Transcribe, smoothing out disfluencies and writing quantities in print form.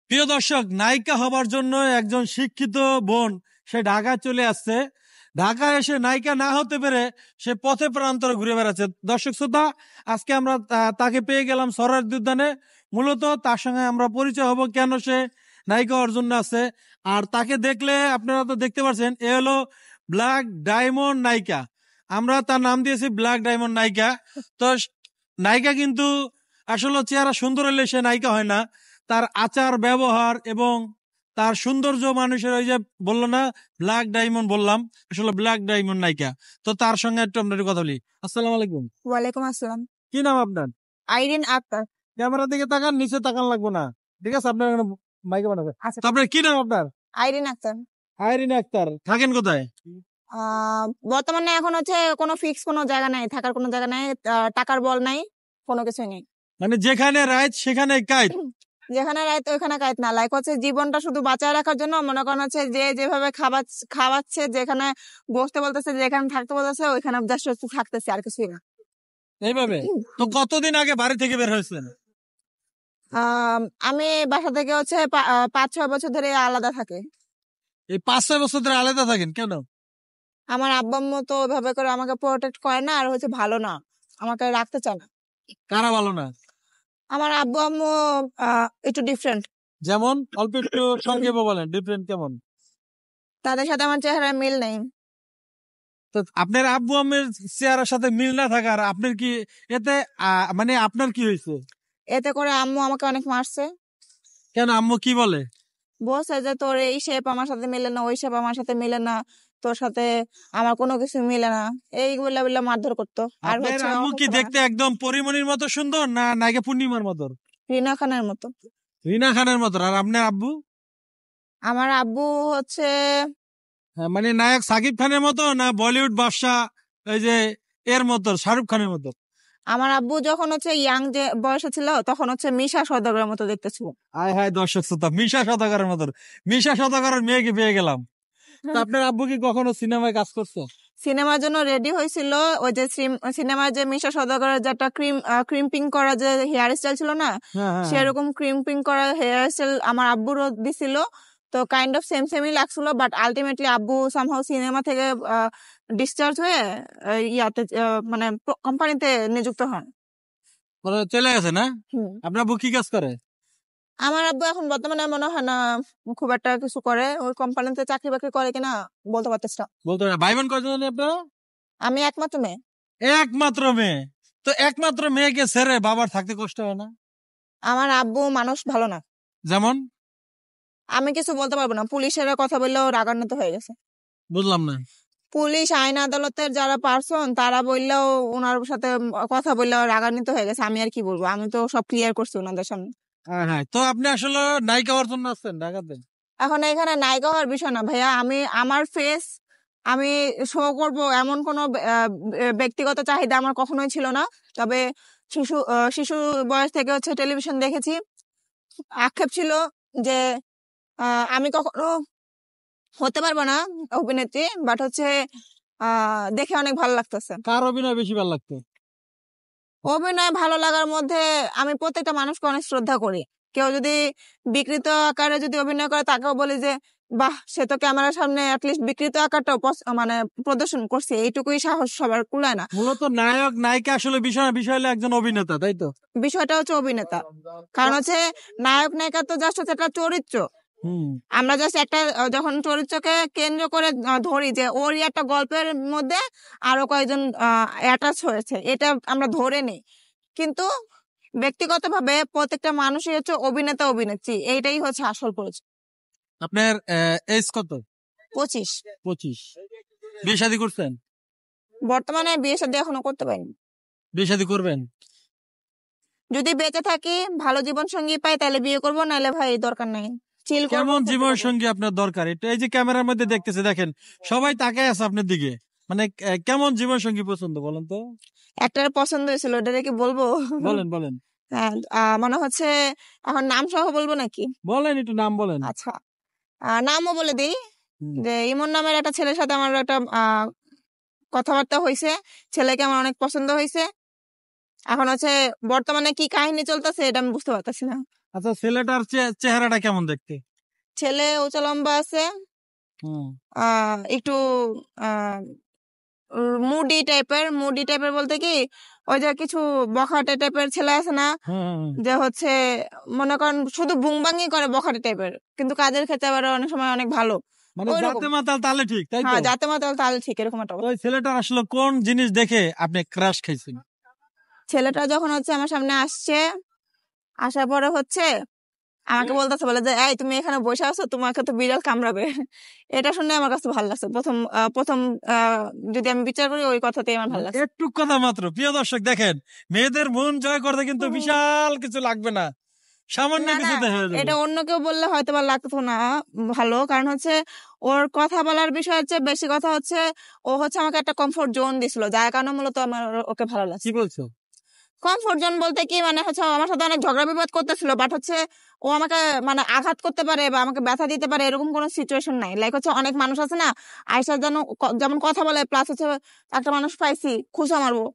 প্রিয় দর্শক, নায়িকা হবার জন্য একজন শিক্ষিত বোন সে ঢাকায় চলে আসছে। ঢাকায় এসে নায়িকা না হতে পেরে সে পথে প্রান্তরে ঘুরে বেড়াচ্ছে। দর্শক শ্রোতা, আজকে আমরা তাকে পেয়ে গেলাম সোহরাওয়ার্দী উদ্যানে। মূলত তার সঙ্গে আমরা পরিচয় হব কেন সে নায়িকা হওয়ার জন্য আছে। আর তাকে দেখলে আপনারা তো দেখতে পাচ্ছেন, এ হলো ব্ল্যাক ডায়মন্ড নায়িকা। আমরা তার নাম দিয়েছি ব্ল্যাক ডায়মন্ড নায়িকা। তো নায়িকা কিন্তু আসলে চেহারা সুন্দর হলে সে নায়িকা হয় না, তার আচার ব্যবহার এবং তার সৌন্দর্য মানুষের, ওই যে বললো না ব্ল্যাক ডায়মন্ড, বললাম আসলে ব্ল্যাক ডায়মন্ড নায়িকা। তো তার সঙ্গে একটু আমরা কথা বলি। আসসালামু আলাইকুম। ওয়ালাইকুম আসসালাম। কি নাম আপনার? আইরিন আক্তার। ক্যামেরা দিকে তাকান, নিচে তাকান লাগবো না, ঠিক আছে? আপনার মাইকে বানাবে। আচ্ছা, তো আপনার কি নাম আপনার? আইরিন আক্তার। আইরিন আক্তার। থাকেন কোথায়? বর্তমানে এখন হচ্ছে কোনো ফিক্স কোনো জায়গা নাই, থাকার কোনো জায়গা নাই, টাকার বল নাই, কোনো কিছু নেই। মানে যেখানে রাইত সেখানে কাইত। যেখানে রাইত ওইখানে কাইত না। লাইক হচ্ছে জীবনটা শুধু বাঁচায় রাখার জন্য মনে করেন হচ্ছে যে যেভাবে খাওয়াচ্ছে, যেখানে বসতে বলতেছে, যেখানে থাকতে বলতেছে ওইখানে জাস্ট হচ্ছে থাকতেছে, আর কিছুই না। এইভাবে? তো কতদিন আগে বাড়ি থেকে বের হয়েছেন? আমি বাসা থেকে হচ্ছে 5-6 বছর ধরে আলাদা থাকে। এই 5-6 বছর ধরে আলাদা থাকেন কেন? আমার আব্বা আম্মু তো ওইভাবে করে আমাকে প্রোটেক্ট করে না, আর হচ্ছে ভালো না, আমাকে রাখতে চায় না। কারা ভালো না? আমার আব্বু আম্মু একটু ডিফারেন্ট। যেমন? অল্প একটু সংক্ষেপে বলেন, ডিফারেন্ট কেমন? তাদের সাথে আমার চেহারার মিল নেই। তো আপনার আব্বু আম্মের চেহারার সাথে মিল না থাকার আপনার কি এতে মানে আপনার কি হয়েছে? এতে করে আম্মু আমাকে অনেক মারছে। কেন, আম্মু কি বলে? বলছে যে তোর এই শেপ আমার সাথে মিলে না, ওই শেপ আমার সাথে মিলে না, তোর সাথে আমার কোনো কিছু মিলে না, এইগুলা বলে মারধর করতো। আর আপনার হচ্ছে আম্মু কি দেখতে একদম পরিমণির মতো সুন্দর, না নায়িকা পূর্ণিমার মতো? রিনা খানের মতো। রিনা খানের মতো। আর আপনার আব্বু? আমার আব্বু হচ্ছে মানে নায়ক সাকিব খানের মতো, না বলিউড বাদশা ওই যে এর মতো, শাহরুখ খানের মতো? আমার আব্বু যখন হচ্ছে ইয়াং যে বয়সে ছিল তখন হচ্ছে মিশা সওদাগরের মতো দেখতে ছিল। আয় হায় দর্শক শ্রোতা, মিশা সওদাগরের মতো। মিশা সওদাগরের মেয়েকে পেয়ে গেলাম। তো আপনার আব্বু কি কখনো সিনেমায় কাজ করছে? সিনেমার জন্য রেডি হয়েছিল। ওই যে সিনেমার যে মিশা সওদাগরের যেটা ক্রিম্পিং করা যে হেয়ার স্টাইল ছিল না, সেরকম ক্রিম্পিং করা হেয়ার স্টাইল আমার আব্বুরও দিছিল। তো কাইন্ড অফ সেম সেমই লাগছিল, বাট আলটিমেটলি আব্বু সামহাউ সিনেমা থেকে ডিসচার্জ হয়ে ইয়াতে মানে কোম্পানিতে নিযুক্ত হন। চলে গেছে না? আপনার আব্বু কি কাজ করে? আমার আব্বু এখন বর্তমানে মনে হয় না খুব একটা কিছু করে, ওই কোম্পানিতে চাকরি বাকরি করে কিনা বলতে পারতেছি না। বলতে পারে। ভাই বোন কয়জন আপনার? আমি একমাত্র মেয়ে। একমাত্র মেয়ে? তো একমাত্র মেয়েকে ছেড়ে বাবার থাকতে কষ্ট হয় না? আমার আব্বু মানুষ ভালো না। যেমন? আমি কিছু বলতে পারবো না, পুলিশের কথা বললেও রাগান্বিত হয়ে গেছে। বুঝলাম না। পুলিশ আইন আদালতের যারা পার্সন তারা বললেও ওনার সাথে কথা বললেও রাগান্বিত হয়ে গেছে। আমি আর কি বলবো, আমি তো সব ক্লিয়ার করছি ওনাদের সামনে। হ্যাঁ, তো আপনি আসলে নায়িকা হওয়ার জন্য আসছেন ঢাকাতে? এখন এখানে নায়িকা হওয়ার বিষয় না ভাইয়া, আমি আমার ফেস আমি শো করব এমন কোনো ব্যক্তিগত চাহিদা আমার কখনোই ছিল না। তবে শিশু বয়স থেকে হচ্ছে টেলিভিশন দেখেছি, আক্ষেপ ছিল যে আমি কখনো হতে পারবো না অভিনেত্রী, বাট হচ্ছে দেখে অনেক ভালো লাগতেছে। কার অভিনয় বেশি ভালো লাগতো? অভিনয় ভালো লাগার মধ্যে আমি প্রত্যেকটা মানুষকে অনেক শ্রদ্ধা করি। কেউ যদি বিকৃত আকারে যদি অভিনয় করে তাকেও বলি যে বাহ, সে তো ক্যামেরার সামনে অ্যাটলিস্ট বিকৃত আকারটাও মানে প্রদর্শন করছে, এইটুকুই সাহস সবার কুলায় না। মূলত নায়ক নায়িকা আসলে বিষয় হলো একজন অভিনেতা, তাই তো? বিষয়টা হচ্ছে অভিনেতা, কারণ হচ্ছে নায়ক নায়িকা তো জাস্ট হচ্ছে একটা চরিত্র। আমরা জাস্ট একটা যখন চরিত্রকে কেন্দ্র করে ধরি যে ওর একটা গল্পের মধ্যে আরো কয়েকজন অ্যাটাচ হয়েছে, এটা আমরা ধরে নিই। কিন্তু ব্যক্তিগতভাবে প্রত্যেকটা মানুষই হচ্ছে অভিনেতা অভিনেত্রী, এইটাই হচ্ছে আসল পরিচয়। আপনার এজ কত? 25। 25? বিয়ে শাদী করছেন? বর্তমানে বিয়ে শাদী এখনো করতে পারিনি। বিয়ে শাদী করবেন? যদি বেঁচে থাকি, ভালো জীবন সঙ্গী পাই তাহলে বিয়ে করবো, নাহলে ভাই দরকার নাই। কেমন জীবন সঙ্গী আপনার দরকার? এটা এই যে ক্যামেরার মধ্যে দেখতেছে, দেখেন সবাই তাকায় আছে আপনার দিকে, মানে কেমন জীবন সঙ্গী পছন্দ বলেন তো? একটা পছন্দ হয়েছিল, ওটা কি বলবো? বলেন বলেন। হ্যাঁ, মনে হচ্ছে এখন নাম সহ বলবো নাকি? বলেন, একটু নাম বলেন। আচ্ছা, নামও বলে দিই যে ইমন নামের একটা ছেলের সাথে আমার একটা কথাবার্তা হয়েছে, ছেলেকে আমার অনেক পছন্দ হয়েছে। এখন হচ্ছে বর্তমানে কি কাহিনী চলতেছে এটা আমি বুঝতে পারতেছি না। আচ্ছা, ছেলেটার চেহারাটা কেমন দেখতে? ছেলে উঁচা লম্বা আছে, একটু মুডি টাইপের বলতে কি ওই যে কিছু বখাটে টাইপের ছেলে আছে না, যে হচ্ছে মনে করেন শুধু বুংবাঙ্গি করে বখাটে টাইপের, কিন্তু কাজের ক্ষেত্রে আবার অনেক সময় অনেক ভালো। মানে ওইরকম। জাতে মাতাল তালে ঠিক, তাই তো? হ্যাঁ, যাতে মাতাল তাহলে ঠিক, এরকম একটা। ওই ছেলেটার আসলে কোন জিনিস দেখে আপনি ক্রাশ খাইছেন? ছেলেটা যখন হচ্ছে আমার সামনে আসছে, আসার পরে হচ্ছে আমাকে বলতেছে, বলে যে এই তুমি এখানে বসে আছো, তোমাকে তো বিড়াল কামড়াবে। এটা শুনে আমার কাছে ভালো লাগছে। প্রথম যদি আমি বিচার করি ওই কথাতেই আমার ভালো লাগছে। একটু কথা মাত্র। প্রিয় দর্শক দেখেন, মেয়েদের মন জয় করতে কিন্তু বিশাল কিছু লাগবে না, সামান্য না, না, কিছুতে হয়ে যাবে। এটা অন্য কেউ বললে হয়তো বা লাগতো না ভালো, কারণ হচ্ছে ওর কথা বলার বিষয় হচ্ছে, বেশি কথা হচ্ছে ও হচ্ছে আমাকে একটা কমফোর্ট জোন দিছিল, যার কারণে মূলত আমার ওকে ভালো লাগছে। কি বলছো? কমফোর্ট জোন বলতে কি, মানে হচ্ছে আমার সাথে অনেক ঝগড়া বিবাদ করতেছিল, বাট হচ্ছে ও আমাকে মানে আঘাত করতে পারে বা আমাকে ব্যথা দিতে পারে এরকম কোনো সিচুয়েশন নাই। লাইক হচ্ছে অনেক মানুষ আছে না, আয়সা যেমন কথা বলে, প্লাস হচ্ছে একটা মানুষ পাইছি খুশা মারবো,